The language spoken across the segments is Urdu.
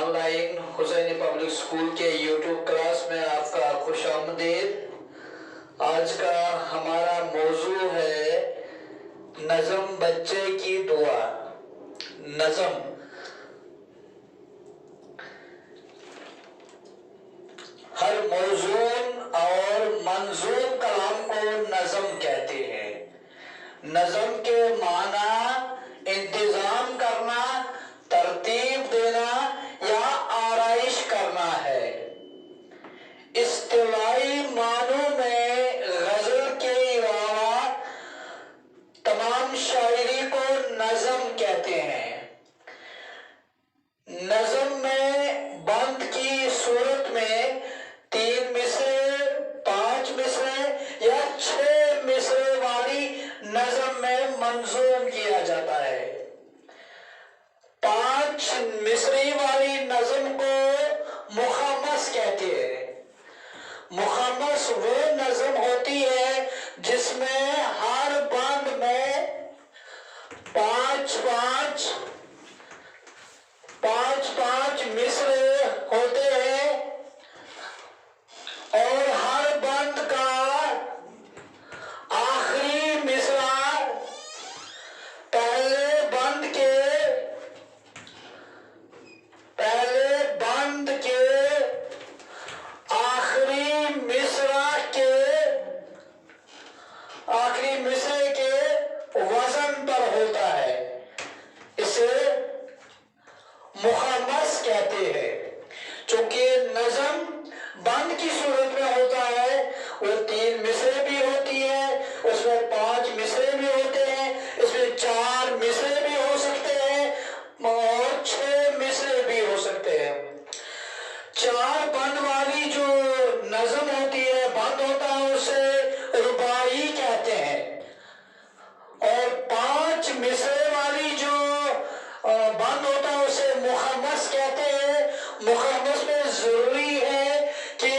On line Husaini public school کے یوٹیوب کلاس میں آپ کا خوش آمدید۔ آج کا ہمارا موضوع ہے نظم بچے کی دعا۔ نظم ہر موزون اور منظوم کلام کو نظم کہتے ہیں۔ نظم کے معنی انتظام کرنا، ترتیب دینا یا آرائش کرنا ہے۔ اصطلاحی معنوں میں غزل کے علاوہ تمام شاعری کو نظم کہتے ہیں۔ نظم میں بند کی صورت میں 3 مصرے، 5 مصرے یا 6 مصرے والی نظم میں منظوم کیا جاتا ہے۔ 5 مصرے والی نظم کو مخمس کہتے ہیں۔ مخمس وہ نظم ہوتی ہے جس میں ہر بند میں 5 مصرے ہوتے ہیں اور ہر بند کا آخری مصرع پہلے بند کے آخری مصرع کے وزن پر ہوتا ہے۔ اسے مخمس کہتے ہیں۔ چونکہ نظم بند کی صورت میں ہوتا ہے، وہ 3 مصرے بھی ہوتی ہے، اس میں 5 مصرے بھی ہوتے ہیں، اس میں 4 مصرے بھی ہو سکتے ہیں اور 6 مصرے بھی ہو سکتے ہیں۔ 4 بند والی جو نظم ہوتی ہے، بند ہوتا ہے، اسے رباعی کہتے ہیں۔ اور 5 مصرے والی جو بند ہوتا ہے اسے مخمس کہتے ہیں۔ مخمس میں ضروری ہے کہ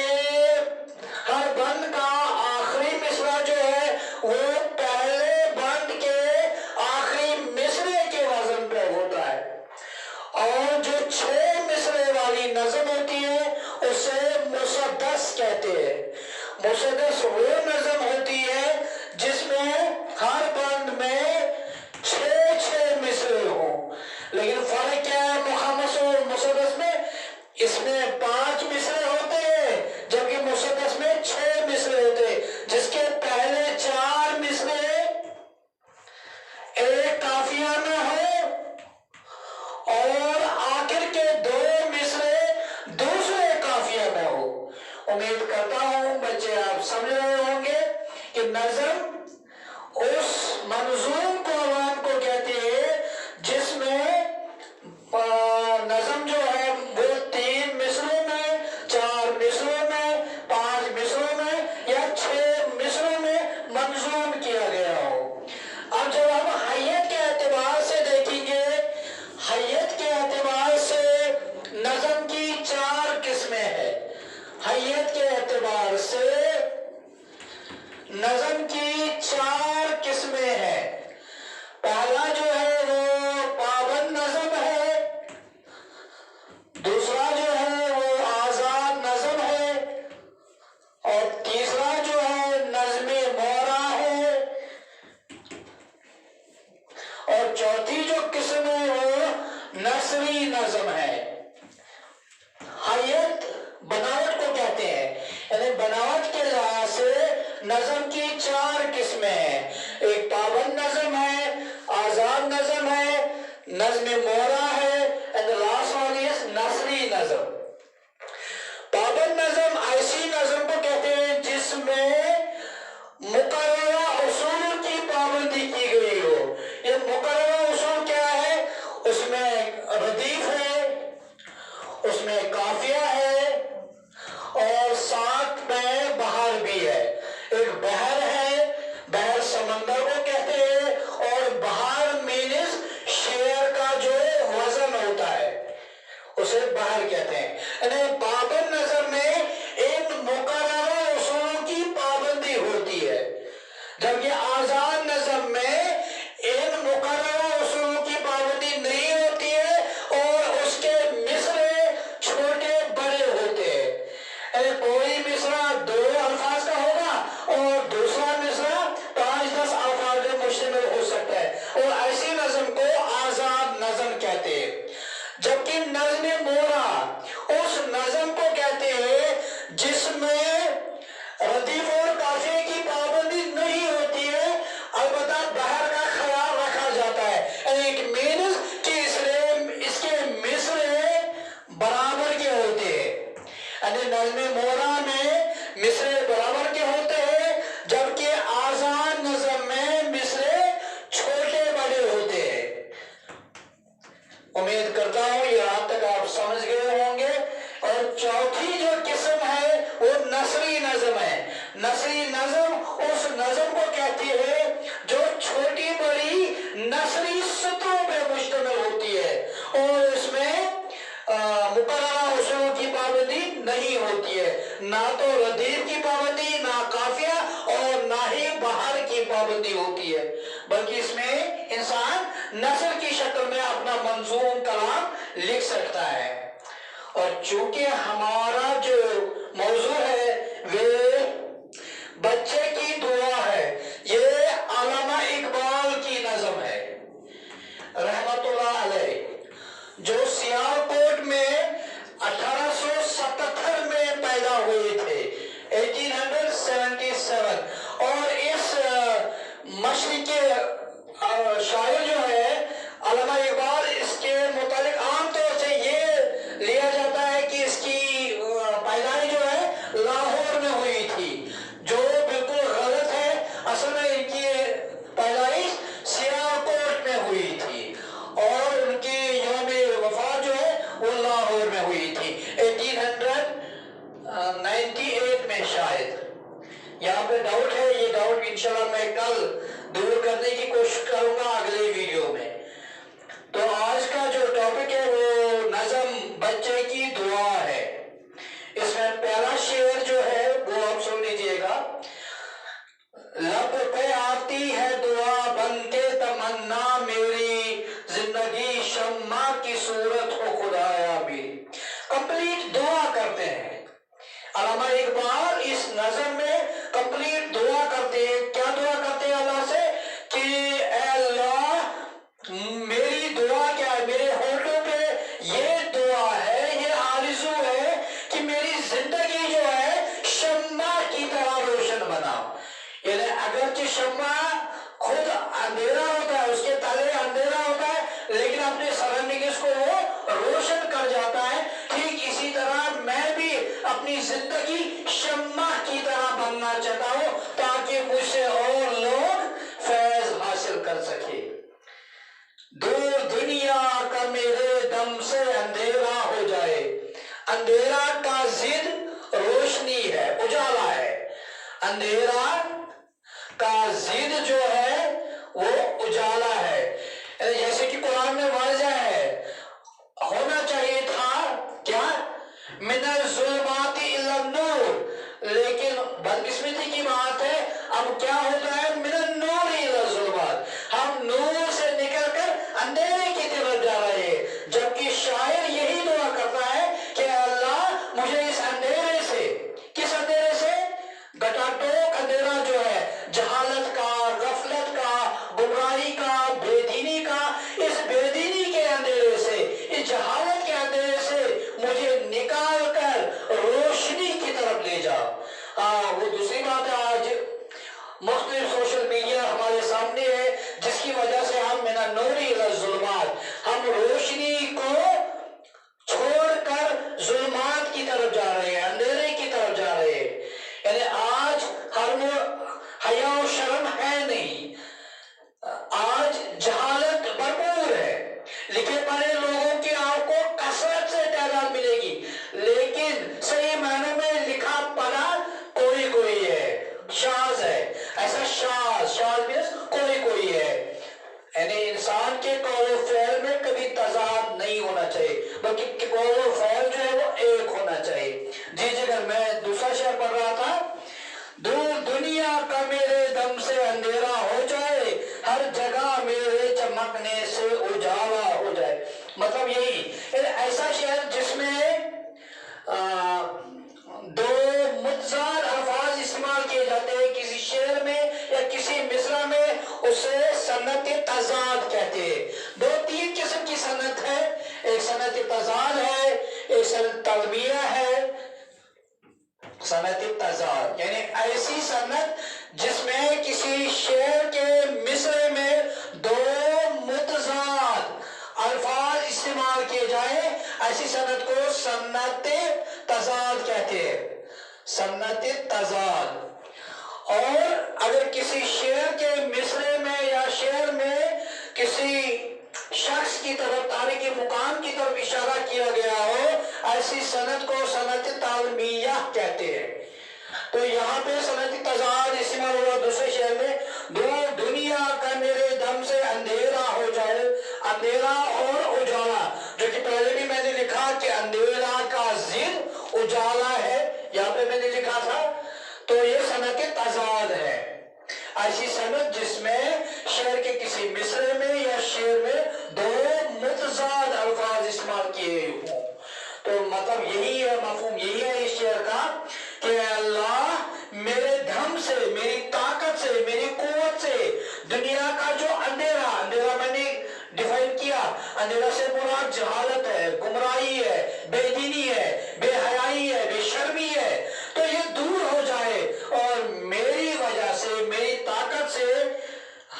ہر بند کا آخری مصرع جو ہے وہ پہلے بند کے آخری مصرے کے وزن پہ ہوتا ہے۔ اور جو 6 مصرے والی نظم ہوتی ہے اسے مسدس کہتے ہیں۔ مسدس وہ نظم ہوتی ہے جس میں ہر بند میں 6 مصرے ہوں۔ لیکن فرق کیا ہے مخمس اور مسدس میں؟ اس میں 5 مصرے ہوتے ہیں جبکہ مسدس میں 6 مصرے ہوتے ہیں، جس کے پہلے 4 مصرے ایک قافیہ میں ہو اور آخر کے 2 مصرے دوسرے قافیہ میں ہو۔ امید کرتا ہوں بچے آپ سمجھ رہے ہوں گے کہ نظم اس منظوم کلام کو کہتے ہیں جس میں نظم جو ہے وہ 3 مصروں میں، 4 مصروں میں، 5 مصروں میں یا 6 مصروں میں منظوم کیا گیا ہو۔ اب جب ہم حیت کے اعتبار سے دیکھیں گے، حیت کے اعتبار سے نظم کی 4 قسمیں ہیں۔ حیت کے اعتبار سے نظم کی 4 قسمیں ہیں۔ پہلا جو ہے وہ پابند نظم ہے، دوسرا جو ہے وہ آزاد نظم ہے، اور تیسرا جو ہے نظم مورا ہے، اور چوتھی جو قسم ہے وہ نثری نظم ہے۔ حیت بناوٹ کو کہتے ہیں، یعنی بناوٹ کے لحاظ سے نظم کی 4 قسمیں ہیں۔ ایک پابند نظم ہے، آزاد نظم ہے، نظم مورا ہے، and the last one is نثری نظم۔ پابند نظم ایسی نظم کو کہتے ہیں جس میں مقررہ اصول کی پابندی کی گئی ہو۔ یہ مقررہ اصول کیا ہے؟ اس میں ردیف ہے، اس میں قافیہ ہے اور ساتھ میں بحر بھی ہے۔ ایک بحر ہے، بحر سمندر کو کہتے ہیں، اور بحر مینز شعر کا جو وزن ہوتا ہے اسے بحر کہتے ہیں۔ یعنی پابند نظم میں ان مقررہ اصولوں کی پابندی ہوتی ہے، جبکہ آزاد نظم میں ان مقررہ اصولوں کی پابندی نہیں ہوتی ہے اور اس کے مصرے نہ تو ردیف کی پابندی، نہ قافیہ اور نہ ہی بہار کی پابندی ہوتی ہے، بلکہ اس میں انسان نثر کی شکل میں اپنا منظوم کلام لکھ سکتا ہے۔ اور چونکہ ہمارا جو موضوع ہے وہ بچے کی دعا ہے، یہ علامہ اقبال کی نظم ہے رحمت اللہ علیہ، جو سیالکوٹ میں 1877 میں پیدا ہوئے تھے، 1877۔ اور اس مشرق شاعر جو ہے علامہ اقبال، اس کے متعلق عام طور سے یہ لیا جاتا ہے کہ اس کی پیدائش جو ہے لاہور میں ہوئی تھی، جو بالکل غلط ہے۔ اصل میں ان کی پیدائش سیالکوٹ میں ہوئی تھی اور ان کی یوم وفات جو ہے وہ لاہور میں ہوئی تھی 1898 میں شاید۔ یہاں پہ ڈاؤٹ ہے، یہ ڈاؤٹ انشاءاللہ میں کل دور کرنے کی کوشش کروں گا اگلے ویڈیو میں۔ تو آج کا جو ٹاپک ہے وہ نظم بچے کی دعا ہے۔ اس میں پہلا شعر جو ہے وہ آپ سن لیجئے گا۔ لب پہ آتی ہے دعا بن کے تمنا میری، زندگی شمع کی صورت ہو خدایا میری۔ کمپلیٹ دعا کرتے ہیں علامہ اقبال اس نظم میں، کمپلیٹ دعا کرتے ہیں۔ کیا دعا کرتے ہیں اللہ سے کہ اے اللہ میری دعا کیا ہے، میرے ہونٹوں پہ یہ دعا ہے، یہ آرزو ہے کہ میری زندگی جو ہے شمع کی طرح روشن بناؤ۔ یعنی اگرچہ شمع خود اندھیرا ہوتا ہے، اس کے تلے اندھیرا ہوتا ہے، لیکن اپنے سراؤنڈنگز کو وہ روشن کر جاتا ہے۔ ٹھیک اسی طرح میں بھی اپنی زندگی شمع کی طرح بننا چاہتا ہوں تاکہ مجھ سے اور لوگ فیض حاصل کر سکے۔ دور دنیا کا میرے دم سے اندھیرا ہو جائے، اندھیرا کا ضد روشنی ہے، اجالا ہے۔ اندھیرا کا ضد جو ہے وہ اجالا ہے، جیسے کہ قرآن میں واضح ہے، ہونا چاہیے تھا کیا من الظلمات الی النور، لیکن بدقسمتی کی بات ہے اب کیا ہوتا ہے من النور الی الظلمات، ہم نور سے نکل کر اندھیرے کی طرف جا رہے ہیں۔ جبکہ شاعر یہی دعا کرتا ہے کہ اللہ مجھے اس اندھیرے سے، کس اندھیرے سے؟ گٹا ٹوک اندھیرا جو ہے، جہالت کا، غفلت کا، گمراہی کا، بے دینی کا، اس بے دینی کے اندھیرے سے، اس جہالت کے اندھیرے سے مجھے نکال کر روشنی کی طرف لے جاؤ۔ وہ دوسری بات ہے، آج مختلف سوشل میڈیا ہمارے سامنے ہے جس کی وجہ سے ہم من النور الی الظلمات، ہم روشنی کو چھوڑ کر ظلمات کی طرف جا رہے ہیں، اندھیرے کی طرف جا رہے ہیں۔ یعنی آج ہر حیا و شرم ہے نہیں، آج جہالت بھرپور ہے، لکھے پڑھے لوگوں کی آپ کو کثرت سے تعداد ملے گی، لیکن صحیح معنوں میں لکھا پڑھا کوئی کوئی ہے، شاذ ہے۔ ایسا شاذ مینس کوئی ہے، یعنی انسان کے قول و فعل میں کبھی تضاد نہیں ہونا چاہیے، بلکہ قول و فعل جو ہے وہ ایک ہونا چاہیے۔ جی اگر میں دوسرا شعر پڑھ رہا تھا، دور دنیا کا میرے دم سے اندھیرا ہو جائے، ہر جگہ میرے چمکنے سے اجالا ہو جائے۔ مطلب یہی ایسا شعر جس میں دو متضاد الفاظ استعمال کیے جاتے ہیں کسی شعر میں یا کسی مصرع میں، اسے صنعت تضاد کہتے ہیں۔ دو تین قسم کی صنعت ہے، ایک صنعت تضاد ہے، ایک صنعت تلمیہ ہے۔ صنعت تضاد یعنی ایسی صنعت جس میں کسی شعر کے مصرع میں دو متضاد الفاظ استعمال کیے جائیں، ایسی صنعت کو صنعت تضاد کہتے ہیں، صنعت تضاد۔ اور اگر کسی شعر کے مصرع میں یا شعر میں کسی شخص کی طرف، تاریخ مقام کی طرف اشارہ کیا گیا ہو، ایسی صنعت کو صنعت تعلمیہ کہتے ہیں۔ تو یہاں پہ صنعت تضاد استعمال ہوا دوسرے شعر میں، دور دنیا کا میرے دم سے اندھیرا ہو جائے، اندھیرا اور اجالا، جو کہ پہلے بھی میں نے لکھا کہ اندھیرا کا ضد اجالا ہے، یہاں پہ میں نے ایسی صنعت جس میں شعر کے کسی مصرے میں یا شعر میں دو متضاد الفاظ استعمال کیے ہوں. تو مطلب یہی ہے، مفہوم یہی ہے اس شعر کا کہ اللہ میرے دھم سے، میری طاقت سے، میری قوت سے دنیا کا جو اندھیرا میں نے ڈیفائن کیا، اندھیرا سے مراد جہالت ہے، گمراہی ہے، بے دینی ہے، بے حیائی ہے، بے شرمی ہے، تو یہ دور ہو جائے اور میری وجہ سے، میری طاقت سے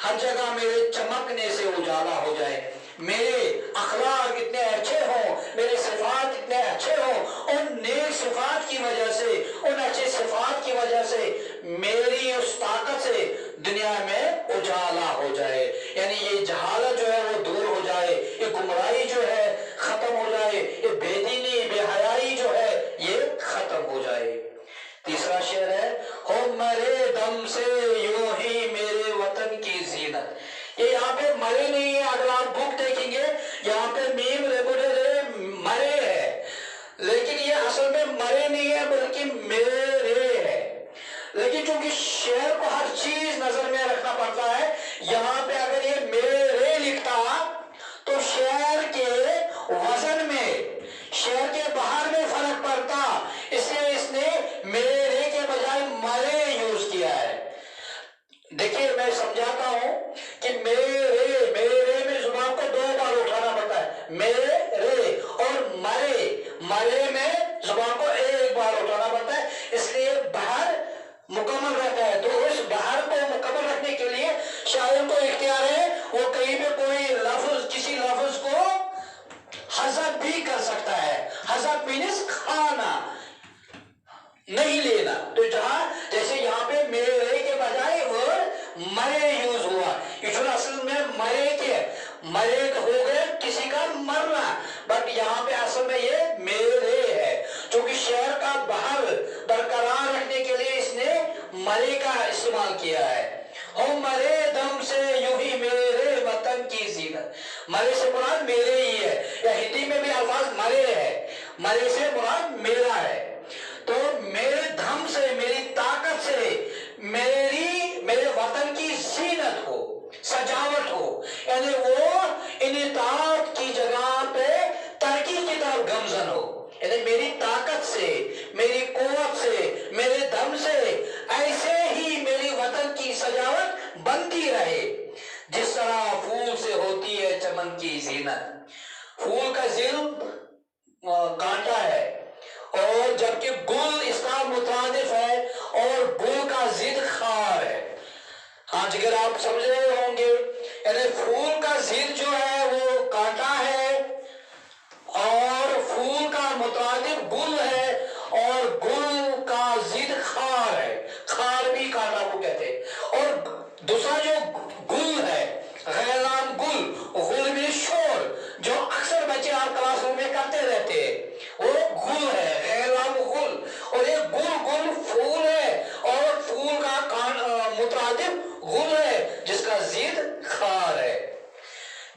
ہر جگہ میرے چمکنے سے اجالا ہو جائے. میرے اخلاق اتنے اچھے ہوں، میرے صفات اتنے اچھے ہوں، ان نیک صفات کی وجہ سے، ان اچھے صفات کی وجہ سے میری اس طاقت سے دنیا میں اجالا ہو جائے. یعنی یہ جہالت جو ہے وہ دور ہو جائے، یہ گمراہی جو ہے ختم ہو جائے، یہ بے دینی، بے حیائی جو ہے یہ ختم ہو جائے. تیسرا شعر ہے، ہو مرے دم سے یوں ہی میرے وطن کی زینت. یہ یہاں پہ مرے نہیں ہے، اگر آپ بک دیکھیں گے یہاں پہ میم رے مرے ہے، لیکن یہ اصل میں مرے نہیں ہے بلکہ میرے ہے. لیکن چونکہ شعر کو ہر چیز نظر میں رکھنا پڑتا ہے، یہاں پہ اگر یہ میرے لکھتا تو شعر کے وزن میں، شعر کے باہر میں فرق پڑتا، اس لیے اس نے میرے کے بجائے مرے یوز کیا ہے. دیکھیے میں سمجھاتا ہوں کہ میرے میں زبان کو دو بار اٹھانا پڑتا ہے، میرے، اور مرے میں زبان کو ایک بار اٹھانا پڑتا ہے، اس لیے باہر مکمل رہتا ہے. تو اس باہر کو مکمل رکھنے کے لیے شاعر کو اختیار ہے، وہ کہیں پہ کوئی لفظ، کسی لفظ کو حذف بھی کر سکتا ہے. حذف مینس کھانا، نہیں لینا. تو جہاں جیسے یہاں پہ میرے کے بجائے ورڈ مرے یوز ہوا، یہ اصل میں مرے ہو گئے کسی کا مرنا، بٹ یہاں پہ اصل میں یہ میرے ہے. چونکہ شعر کا باہر برقرار رکھنے کے لیے اس نے مرے کا استعمال کیا ہے. ہو مرے دم سے یوں ہی میرے وطن کی زینت. مرے سے مراد میرے ہی ہے، یا ہندی میں بھی الفاظ مرے ہے، مرے سے مراد میرا ہے. تو میرے دھم سے، میری طاقت سے میرے وطن کی زینت ہو، سجاوٹ ہو. یعنی وہ انعطاف کی جگہ پہ ترقی کی طرف گامزن ہو. یعنی میری طاقت سے، میری قوت سے، میرے دم سے ایسے ہی میری وطن کی سجاوٹ بنتی رہے، جس طرح پھول سے ہوتی ہے چمن کی زینت. پھول کا ذیل کانٹا ہے، اور جبکہ گل اس کا مترادف ہے، اور گل کا ضد خار ہے. ہاں اگر آپ سمجھ رہے ہوں گے، یعنی پھول کا ضد جو ہے وہ کانٹا ہے، اور پھول کا مترادف گل ہے، اور گل کا ضد خار ہے. خار بھی کانٹا کو کہتے ہیں. اور دوسرا جو گل ہے، غیلان گل، غل میں شور، جو اکثر بچے آپ کلاس روم میں کرتے رہتے ہیں، وہ گل ہے، غیلان گل. اور یہ گل پھول ہے، اور پھول کا مترادف غل ہے جس کا ضد خار ہے.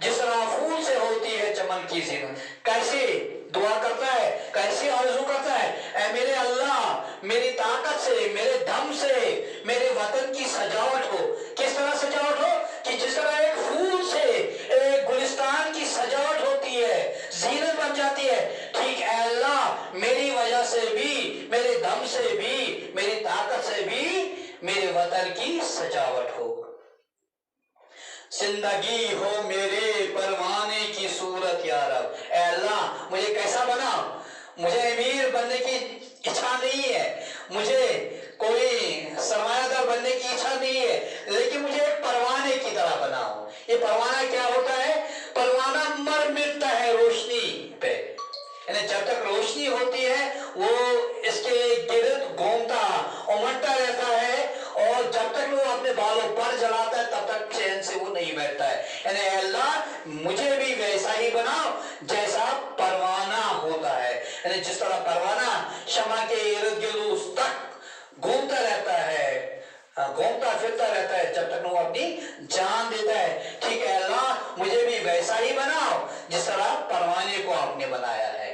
جس طرح پھول سے ہوتی ہے چمن کی زینت. کیسے دعا کرتا ہے، کیسے آرزو کرتا ہے، اے میرے اللہ میری طاقت سے، میرے دم سے میرے وطن کی سجاوٹ ہو. کس طرح سجاوٹ ہو؟ کہ جس طرح ایک پھول سے ایک گلستان کی سجاوٹ ہوتی ہے، زینت بن جاتی ہے، ٹھیک اے اللہ میری وجہ سے بھی، میرے دم سے بھی، میری طاقت سے بھی میرے وطن کی سجاوٹ ہو. زندگی ہو میرے پروانے کی صورت یا رب. اے اللہ مجھے کیسا بنا؟ مجھے امیر بننے کی اچھا نہیں ہے، مجھے کوئی سرمایہ دار بننے کی اچھا نہیں ہے، لیکن مجھے ایک پروانے کی طرح بناؤ. یہ پروانہ کیا ہوتا ہے؟ پروانہ مر مٹتا ہے روشنی پہ. یعنی جب تک روشنی ہوتی ہے وہ اس کے گرد گھومتا امٹتا رہتا ہے، اور جب تک وہ اپنے بالوں پر جلاتا ہے تب تک چین سے وہ نہیں بیٹھتا ہے. یعنی اے اللہ مجھے بھی ویسا ہی بناؤ جیسا پروانہ ہوتا ہے. یعنی جس طرح پروانہ شمع کے ارد گرد اس تک گھومتا رہتا ہے، گھومتا پھرتا رہتا ہے جب تک وہ اپنی جان دیتا ہے، ٹھیک ہے اللہ مجھے بھی ویسا ہی بناؤ جس طرح پروانے کو آپ نے بنایا ہے.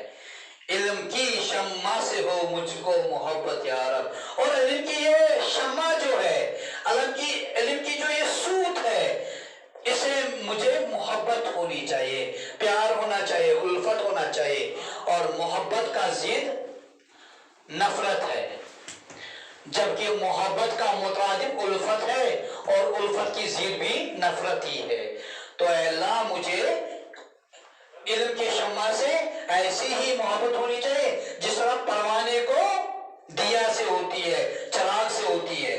علم کی شمع سے ہو مجھ کو محبت یا رب. اور علم کی یہ شمع جو ہے، علم کی چاہیے. اور محبت کا ضد نفرت ہے، جبکہ محبت کا مترادف الفت ہے اور الفت کی ضد بھی نفرت ہی ہے. تو اے اللہ مجھے علم کے شمع سے ایسی ہی محبت ہونی چاہیے جس طرح پروانے کو دیا سے ہوتی ہے، چراغ سے ہوتی ہے.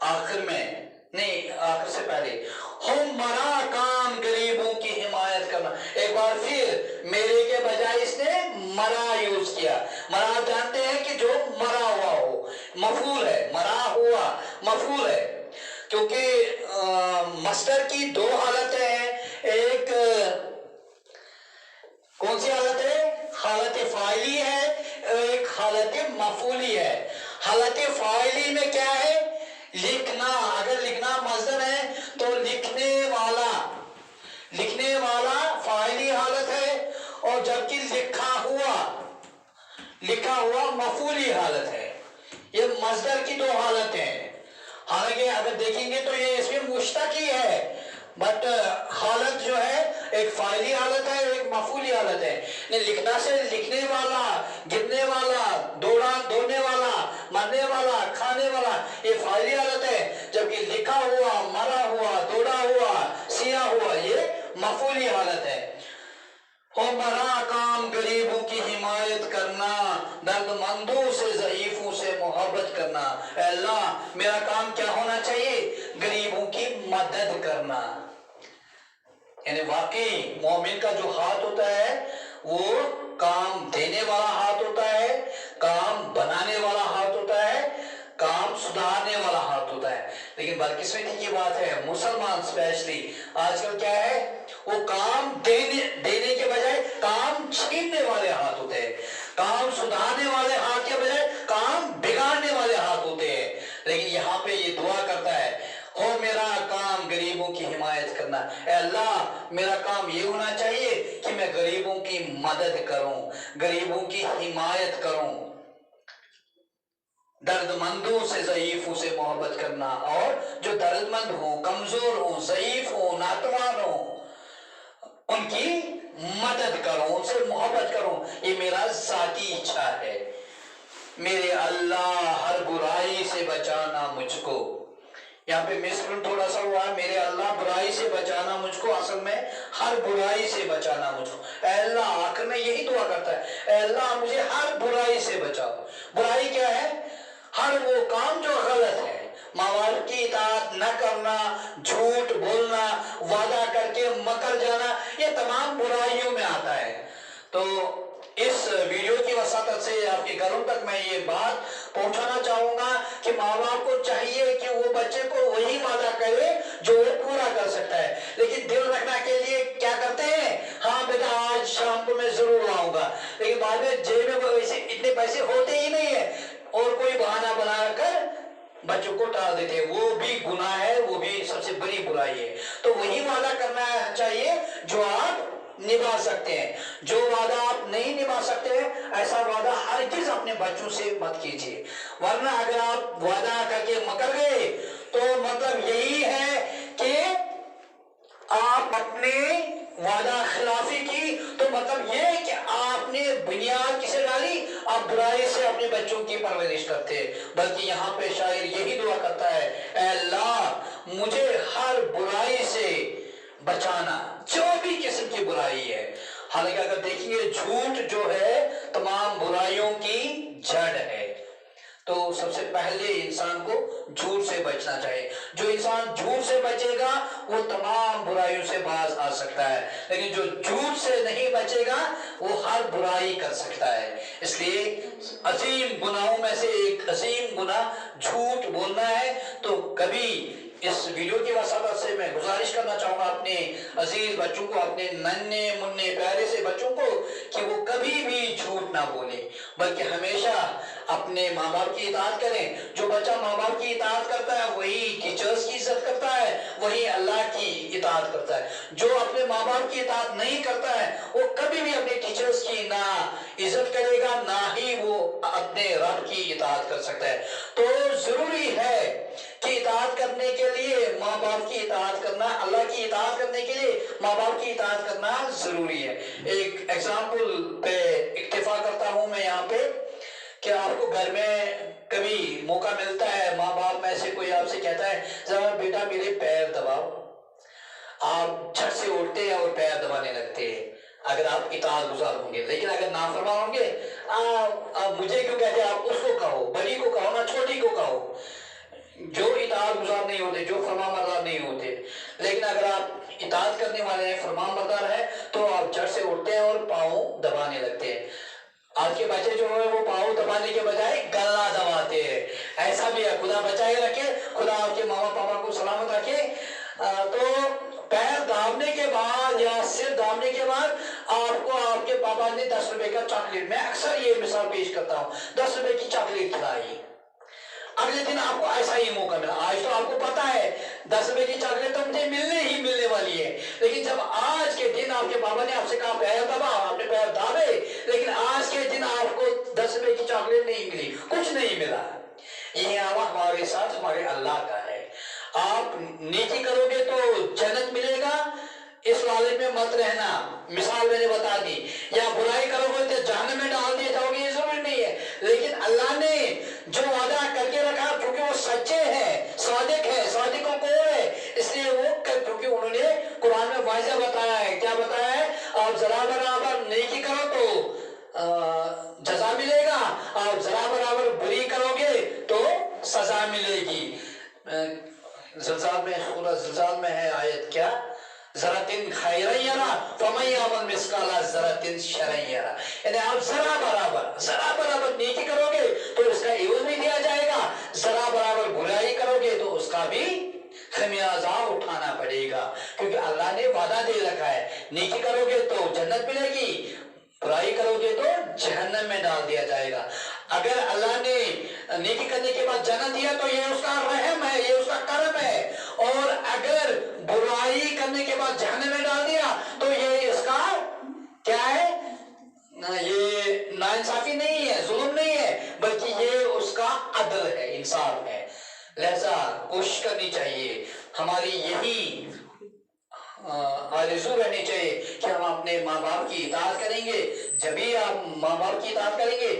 آخر میں نہیں، آخر سے پہلے ہم مرا کام غریبوں کی حمایت کرنا. ایک بار پھر میرے کے بجائے اس نے مرا یوز کیا. مرا جانتے ہیں کہ جو مرا ہوا ہو، مفعول ہے، مرا ہوا مفعول ہے، کیونکہ مصدر کی دو حالتیں ہیں. ایک کون سی حالت ہے؟ حالت فاعلی ہے، ایک حالت مفعولی ہے. حالت فاعلی میں کیا ہے؟ لکھنا. اگر لکھنا مصدر ہے تو لکھنے والا فاعلی حالت ہے، اور جبکہ لکھا ہوا مفعولی حالت ہے. یہ مصدر کی دو حالتیں ہیں. حالانکہ اگر دیکھیں گے تو یہ اس میں مشتق ہی ہے، بٹ حالت جو ہے ایک فاعلی حالت ہے، ایک مفعولی حالت ہے. لکھنا سے لکھنے والا، گرنے والا، دوڑنے والا، مرنے والا، کھانے والا، یہ فاعلی حالت ہے. جبکہ لکھا ہوا، مرا ہوا، دوڑا ہوا، سیا ہوا، یہ مفعولی حالت ہے. اور مرا کام غریبوں کی حمایت کرنا، درد مندوں سے، ضعیفوں سے محبت کرنا. اے اللہ میرا کام کیا ہونا چاہیے؟ غریبوں کی مدد کرنا. یعنی واقعی مومن کا جو ہاتھ ہوتا ہے وہ کام دینے والا ہاتھ ہوتا ہے، کام بنانے والا ہاتھ ہوتا ہے، کام سدھارنے والا ہاتھ ہوتا ہے. لیکن بدقسمتی کی بات ہے، مسلمان اسپیشلی آج کل کیا ہے، وہ کام دینے کے بجائے کام چھیننے والے ہاتھ ہوتے ہیں. کام سدھارنے والے ہاتھ کے بجائے کام بگاڑنے والے ہاتھ ہوتے ہیں. لیکن یہاں پہ یہ دعا کرتا ہے، ہو میرا کام غریبوں کی حمایت کرنا. اے اللہ میرا کام یہ ہونا چاہیے کہ میں غریبوں کی مدد کروں، غریبوں کی حمایت کروں، درد مندوں سے، ضعیفوں سے محبت کرنا. اور جو درد مند ہوں، کمزور ہوں، ضعیف ہوں، ناتوان ہوں، ان کی مدد کروں، ان سے محبت کروں. یہ میرا ذاتی اچھا ہے. میرے اللہ ہر برائی سے بچانا مجھ کو. یہاں پہ مسپرنٹ تھوڑا سا ہوا ہے، میرے اللہ برائی سے بچانا مجھ کو، اصل میں ہر برائی سے بچانا مجھ کو. اے اللہ آخر میں یہی دعا کرتا ہے، اے اللہ مجھے ہر برائی سے بچاؤ. برائی کیا ہے؟ ہر وہ کام جو غلط ہے. ماں باپ کی اطاعت نہ کرنا، جھوٹ بولنا، وعدہ کر کے مکر جانا، یہ تمام برائیوں میں آتا ہے. تو اس ویڈیو کی وساطت سے آپ کے گھروں تک میں یہ بات پہنچانا چاہوں گا کہ ماں باپ کو چاہیے کہ وہ بچے کو وہی وعدہ کرے جو وہ پورا کر سکتا ہے. لیکن دل رکھنا کے لیے کیا کرتے ہیں، ہاں بیٹا آج شام کو میں ضرور آؤں گا، لیکن بعد میں جیب میں اتنے پیسے ہوتے ہی نہیں ہیں، اور کوئی بہانہ بنا کر بچوں کو ٹال دیتے ہیں. وہ بھی گناہ ہے، وہ بھی سب سے بڑی برائی ہے. تو وہی وعدہ کرنا چاہیے جو آپ نبھا سکتے ہیں. جو وعدہ آپ نہیں نبھا سکتے ایسا وعدہ ہرگز اپنے بچوں سے مت کیجیے. ورنہ اگر آپ وعدہ کر کے مکر گئے تو مطلب یہی ہے کہ آپ اپنے وعدہ خلافی کی، تو مطلب یہ کہ آپ نے بنیاد کسے ڈالی، آپ برائی سے اپنے بچوں کی پرورش کرتے. بلکہ یہاں پہ شاعر یہی دعا کرتا ہے، اے اللہ مجھے ہر برائی سے بچانا، جو بھی قسم کی برائی ہے. حالانکہ اگر دیکھیں گے جھوٹ جو ہے تمام برائیوں کی جڑ ہے. تو سب سے پہلے انسان کو جھوٹ سے بچنا چاہیے. جو انسان جھوٹ سے بچے گا وہ تمام برائیوں سے باز آ سکتا ہے، لیکن جو جھوٹ سے نہیں بچے گا وہ ہر برائی کر سکتا ہے. اس لیے عظیم گناہوں میں سے ایک عظیم گناہ جھوٹ بولنا ہے. تو کبھی اس ویڈیو کی وساطت سے میں گزارش کرنا چاہوں گا اپنے عزیز بچوں کو، اپنے ننھے منھے پیارے سے بچوں کو، کہ وہ کبھی بھی جھوٹ نہ بولیں، بلکہ ہمیشہ اپنے ماں باپ کی اطاعت کریں. جو بچہ ماں باپ کی اطاعت کرتا ہے وہی ٹیچرز کی عزت کرتا ہے، وہی اللہ کی اطاعت کرتا ہے. جو اپنے ماں باپ کی اطاعت نہیں کرتا ہے وہ کبھی بھی اپنے ٹیچرز کی نہ عزت کرے گا، نہ ہی وہ اپنے رب کی اطاعت کر سکتا ہے. تو ضروری ہے کہ اطاعت کرنے کے لیے ماں ماں باپ کی اطاعت کرنا، اللہ کی اطاعت کرنے کے لیے ماں باپ کی اطاعت کرنا ضروری ہے۔ ایک ایگزامپل پہ اکتفا کرتا ہوں میں یہاں پہ، کہ آپ کو گھر میں کبھی موقع ملتا ہے، ماں باپ میں سے کوئی آپ سے کہتا ہے ذرا بیٹا میرے پیر دباؤ، آپ جھٹ سے اٹھتے ہیں اور پیر دبانے لگتے ہیں اگر آپ اطاعت گزار ہوں گے۔ لیکن اگر نافرمان ہوں گے، آپ مجھے کیوں کہتے ہیں، آپ اس کو کہو، بڑی کو کہو نا، چھوٹی کو کہو، جو اطاعت گزار نہیں ہوتے، جو فرمان بردار نہیں ہوتے۔ لیکن اگر آپ اطاعت کرنے والے ہیں، فرمان بردار ہے، تو آپ جھٹ سے اٹھتے ہیں اور پاؤں دبانے لگتے ہیں۔ آج کے بچے جو ہیں وہ پاؤں دبانے کے بجائے گلا دباتے ہیں، ایسا بھی ہے۔ خدا بچائے رکھے، خدا آپ کے ماما پاپا کو سلامت رکھے۔ تو پیر دابنے کے بعد یا سر دابنے کے بعد آپ کو آپ کے پاپا نے 10 روپے کا چاکلیٹ، میں اکثر یہ مثال پیش کرتا ہوں، 10 روپے کی چاکلیٹ کھلائی، اگلے دن آپ کو ایسا ہی موقع ملا۔ آج تو آپ کو پتا ہے 10 روپے کی چاکلیٹ تو مجھے ملنے والی ہے، لیکن جب آج کے دن آپ کے بابا نے آپ سے کہا پیر دبا، آپ نے پیر دابے، لیکن آج کے دن آپ کو 10 روپے کی چاکلیٹ نہیں ملی، کچھ نہیں ملا۔ یہ ہمارے ساتھ ہمارے اللہ کا ہے۔ آپ نیکی کرو گے تو جنت ملے گا، اس والے میں مت رہنا، مثال میں نے بتا دی، یا برائی کرو گے تو جہنم میں ڈال دیے جاؤ گے، یہ ضروری نہیں ہے۔ لیکن اللہ نے جو وعدہ کر کے رکھا، کیونکہ وہ سچے ہیں، صادق ہے، صادقوں کو ہے، اس لیے وہ کیونکہ انہوں نے قرآن میں واضح بتایا ہے، کیا بتایا ہے، آپ ذرا برابر نیکی کرو تو جزا ملے گا، آپ ذرا برابر بری کرو گے تو سزا ملے گی۔ زلزال میں، سورہ زلزال میں ہے آیت کیا، ذراتن خیرا یرا فمن یعمل مثقال ذرۃ شرا یرا، یعنی آپ ذرا برابر نیکی کرو گے تو اس کا عوض بھی دیا جائے گا، ذرا برابر برائی کرو گے تو اس کا بھی خمیازہ اٹھانا پڑے گا، کیونکہ اللہ نے وعدہ دے رکھا ہے، نیکی کرو گے تو جنت ملے گی، برائی کرو گے تو جہنم میں ڈال دیا جائے گا۔ اگر اللہ نے نیکی کرنے کے بعد جنت دیا تو یہ اس کا رحم ہے، یہ اس کا کرم ہے، اور اگر برائی کرنے کے بعد جہنم میں ڈال دیا تو یہ اس کا کیا ہے، یہ ناانصافی نہیں ہے، ظلم نہیں ہے، بلکہ یہ اس کا عدل ہے، انصاف ہے۔ لہذا کوشش کرنی چاہیے، ہماری یہی آرزو رہنی چاہیے کہ ہم اپنے ماں باپ کی اطاعت کریں گے، جبھی آپ ماں باپ کی اطاعت کریں گے،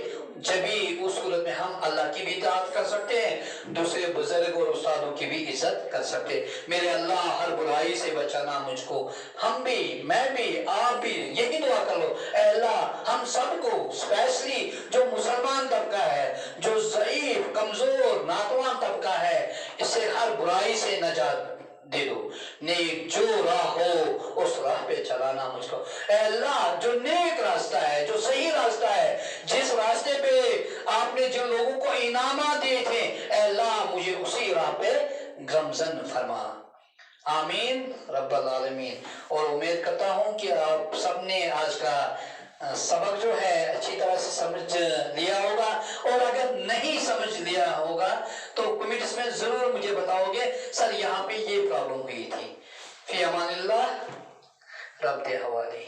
جبھی اس صورت میں ہم اللہ کی بھی اطاعت کر سکتے ہیں، دوسرے بزرگ اور استادوں کی بھی عزت کر سکتے ہیں۔ میرے اللہ ہر برائی سے بچانا مجھ کو، ہم بھی، میں بھی، آپ بھی یہی دعا کر لو، اے اللہ ہم سب کو، اسپیشلی جو مسلمان طبقہ ہے، جو ضعیف کمزور ناتوان طبقہ ہے، اس سے ہر برائی سے نجات دے دو، نیک جو راہ ہو اس راہ پہ چلانا مجھ کو، اے اللہ جو نیک راستہ ہے، جو صحیح راستہ ہے، جس راستے پہ آپ نے جن لوگوں کو انعامات دیے تھے، اے اللہ مجھے اسی راہ پہ گامزن فرما، آمین رب العالمین۔ اور امید کرتا ہوں کہ آپ سب نے آج کا سبق جو ہے اچھی طرح سے سمجھ لیا ہوگا، اور اگر نہیں سمجھ لیا ہوگا تو کمنٹس میں ضرور مجھے بتاؤ گے سر یہاں پہ یہ پرابلم ہوئی تھی۔ فی امان اللہ، رب کے حوالے۔